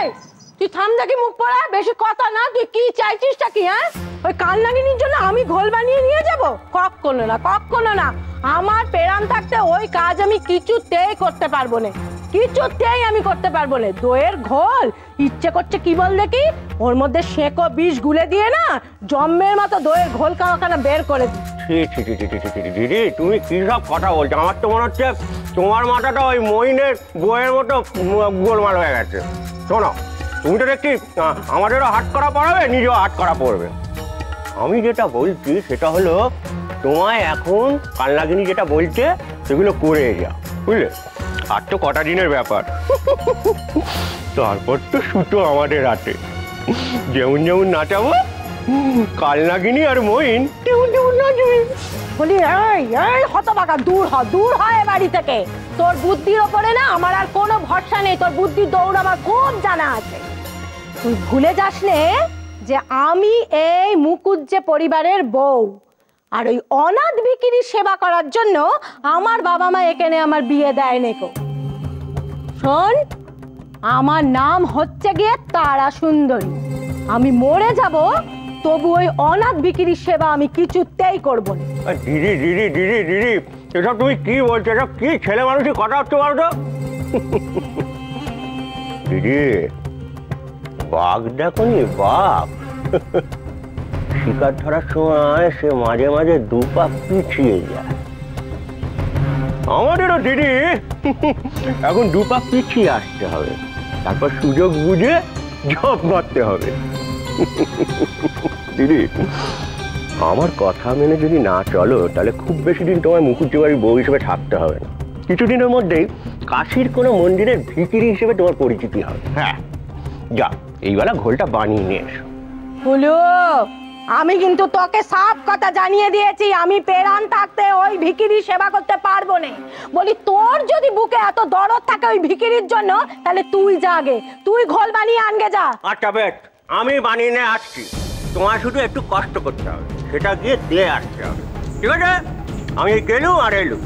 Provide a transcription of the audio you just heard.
এই তুই থাম দেখি, মুখ পড়া, বেশি কথা না। তুই কি চাইছিসটা কি? হ্যাঁ, ওই কান লাগিনির জন্য আমি ঘোল বানিয়ে নিয়ে যাব? কখনো না, কখনো না। আমার প্রাণ থাকতে ওই কাজ আমি কিছুতেই করতে পারবো না, কিছুতেই আমি করতে পারবো না। দইয়ের ঘোল ইচ্ছে করছে কি বল দেখি, ওর মধ্যে সেঁকো বিষ গুলে দিয়ে না জম্মের মতো দইয়ের ঘোল খাওয়াখানা বের করে দিই। দিদি তুমি কি সব কথা বলছো? আমার তো মনে হচ্ছে তোমার মাথাটা ওই মইনের বইয়ের মতো গোলমাল হয়ে গেছে। শোনো, তুমি তো দেখছি আমাদেরও হাট করা পড়াবে, নিজেও হাট করা পড়বে। আমি যেটা বলছি সেটা হলো, তোমায় এখন কালনাগিনী যেটা বলছে সেগুলো করে যা, বুঝলে? আর তো কটা দিনের ব্যাপার, তারপর তো শুটো আমাদের হাতে। যেমন যেমন নাচাবো কালনাগিনী আর মইন তেমন তেমন নাচবে। বলি এই এই হতভাগা, দূর হ, দূর হ এ বাড়ি থেকে। তোর বুদ্ধির ওপরে না আমার আর কোনো ভরসা নেই। তোর বুদ্ধির দৌড় আমার খুব জানা আছে। তুই ভুলে যাস নে যে আমি এই মুকুজ্জে পরিবারের বউ, আর ওই অনাথ ভিখিরির সেবা করার জন্য আমার বাবা মা এখানে আমার বিয়ে দেয় নেকো। শোন, আমার নাম হচ্ছে গিয়ে তারা সুন্দরী। আমি মরে যাব তবু ওই অনাথ ভিখিরির সেবা আমি কিছুতেই করবো না। দিদি দিদি দিদি দিদি এসব তুমি কি বলছো? এসব কি ছেলে মানুষের কথা হচ্ছে বলো তো? দিদি বাঘ দেখো নি, বাঘ শিকার ধরার সময় সে মাঝে মাঝে দুপা পিছিয়ে যায়। আমাদেরও দিদি এখন দুপা পিছিয়ে আসতে হবে, তারপর সুযোগ বুঝে ঝপ মারতে হবে। দিদি আমার কথা মেনে যদি না চলো তাহলে খুব বেশি দিন তোমার মুকুজ্জে বাড়ির বউ হিসেবে থাকতে হবে না। কিছুদিনের মধ্যেই কাশীর কোনো মন্দিরের ভিখিরি হিসেবে তোমার পরিচিতি হবে। হ্যাঁ, যা এইবেলা ঘোলটা বানিয়ে নিয়ে এসো। হলো, আমি কিন্তু তোকে সব কথা জানিয়ে দিয়েছি। আমি প্রাণ থাকতে ওই ভিখিরি সেবা করতে পারবো না। বলি তোর যদি বুকে এত দরদ থাকে ওই ভিখিরির জন্য, তাহলে তুই যা আগে, তুই ঘোল বানিয়ে আনগে যা। আচ্ছা বেশ, আমি বানিয়ে নিয়ে আসছি। তোমার শুধু একটু কষ্ট করতে হবে, সেটা গিয়ে দিয়ে আসতে হবে। ঠিক আছে, আমি গেলুম আর এলুম।